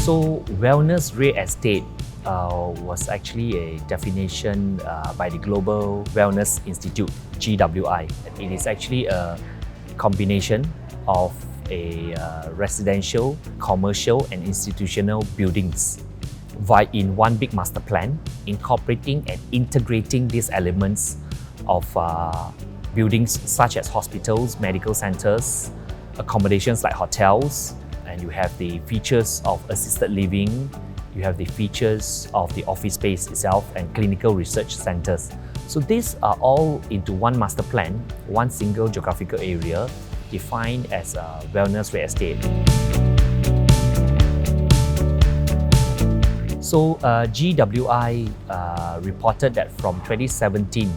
So wellness real estate was actually a definition by the Global Wellness Institute, GWI. It is actually a combination of a residential, commercial and institutional buildings in one big master plan, incorporating and integrating these elements of buildings such as hospitals, medical centers, accommodations like hotels, and you have the features of assisted living, you have the features of the office space itself and clinical research centers. So these are all into one master plan, one single geographical area defined as a wellness real estate. So GWI reported that from 2017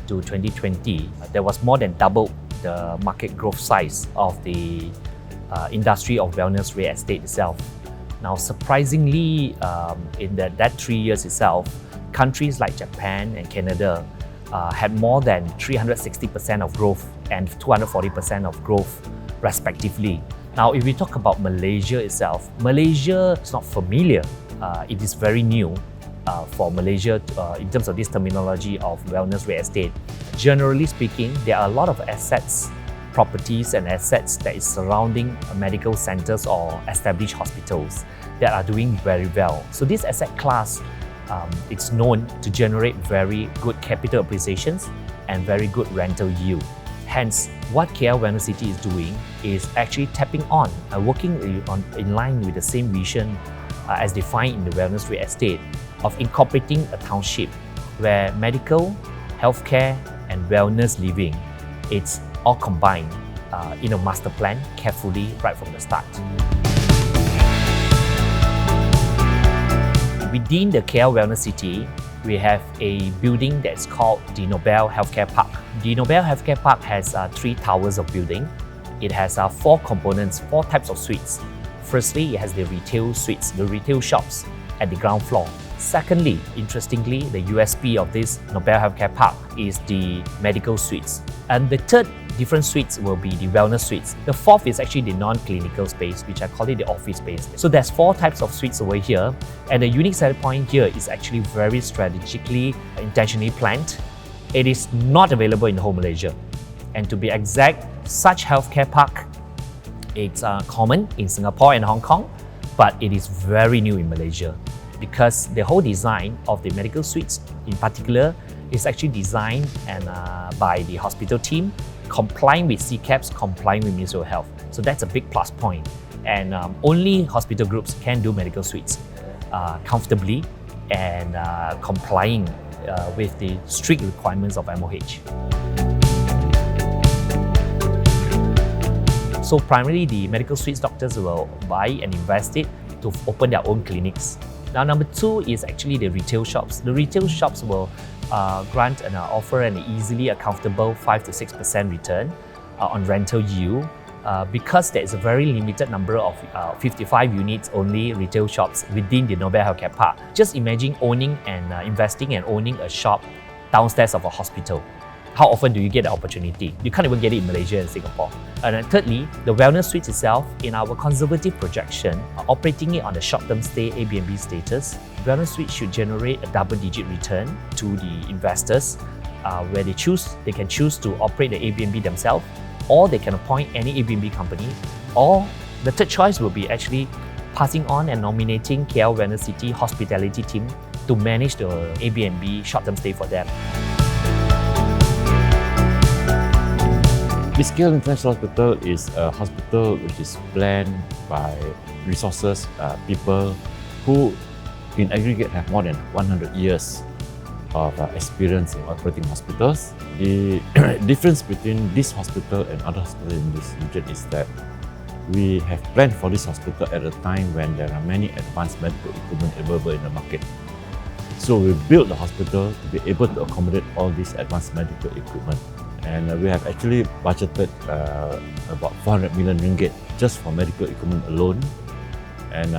to 2020, there was more than double the market growth size of the industry of wellness real estate itself. Now, surprisingly, in that 3 years itself, countries like Japan and Canada had more than 360% of growth and 240% of growth, respectively. Now, if we talk about Malaysia itself, Malaysia is not familiar. It is very new for Malaysia in terms of this terminology of wellness real estate. Generally speaking, there are a lot of assets, properties and assets that is surrounding medical centers or established hospitals that are doing very well. So this asset class, it's known to generate very good capital appreciations and very good rental yield. Hence, what KL Wellness City is doing is actually tapping on, working in line with the same vision as defined in the wellness real estate of incorporating a township where medical, healthcare and wellness living, it's all combined in a master plan carefully right from the start. Within the KL Wellness City, we have a building that's called the Nobel Healthcare Park. The Nobel Healthcare Park has 3 towers of building. It has 4 components, 4 types of suites. Firstly, it has the retail suites, the retail shops at the ground floor. Secondly, interestingly, the USP of this Nobel Healthcare Park is the medical suites. And the third different suites will be the wellness suites. The fourth is actually the non-clinical space, which I call it the office space. So there's 4 types of suites over here. And the unique selling point here is actually very strategically, intentionally planned. It is not available in the whole Malaysia. And to be exact, such healthcare park, it's common in Singapore and Hong Kong, but it is very new in Malaysia because the whole design of the medical suites in particular is actually designed and by the hospital team, complying with CCAPs, complying with Ministry of Health. So that's a big plus point. And only hospital groups can do medical suites comfortably and complying with the strict requirements of MOH. So primarily, the medical suites doctors will buy and invest it to open their own clinics. Now, number 2 is actually the retail shops. The retail shops will grant and offer an easily a comfortable 5 to 6% return on rental yield because there is a very limited number of 55 units only retail shops within the Nobel Healthcare Park. Just imagine owning and investing and owning a shop downstairs of a hospital. How often do you get the opportunity? You can't even get it in Malaysia and Singapore. And then thirdly, the wellness suites itself, in our conservative projection, operating it on a short-term stay Airbnb status, wellness suite should generate a double-digit return to the investors where they can choose to operate the Airbnb themselves, or they can appoint any Airbnb company, or the third choice will be actually passing on and nominating KL Wellness City hospitality team to manage the Airbnb short-term stay for them. This KL International Hospital is a hospital which is planned by resources, people who in aggregate have more than 100 years of experience in operating hospitals. The difference between this hospital and other hospitals in this region is that we have planned for this hospital at a time when there are many advanced medical equipment available in the market. So we built the hospital to be able to accommodate all these advanced medical equipment. And we have actually budgeted about 400 million ringgit just for medical equipment alone. And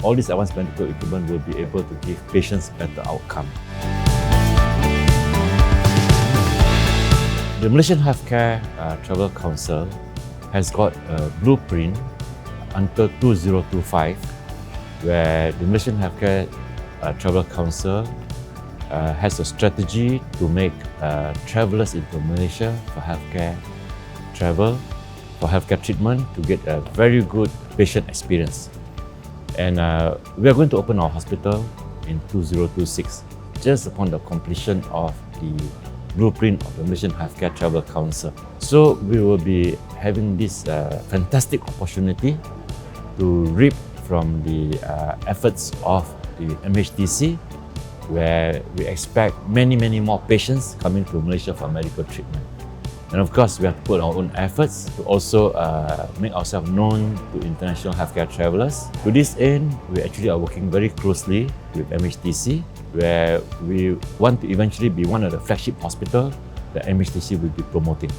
all these advanced medical equipment will be able to give patients better outcome. The Malaysian Healthcare Travel Council has got a blueprint until 2025 where the Malaysian Healthcare Travel Council has a strategy to make travelers into Malaysia for healthcare travel, for healthcare treatment, to get a very good patient experience. And we are going to open our hospital in 2026, just upon the completion of the blueprint of the Malaysian Healthcare Travel Council. So we will be having this fantastic opportunity to reap from the efforts of the MHTC, where we expect many more patients coming to Malaysia for medical treatment. And of course, we have to put our own efforts to also make ourselves known to international healthcare travelers. To this end, we actually are working very closely with MHTC, where we want to eventually be one of the flagship hospitals that MHTC will be promoting.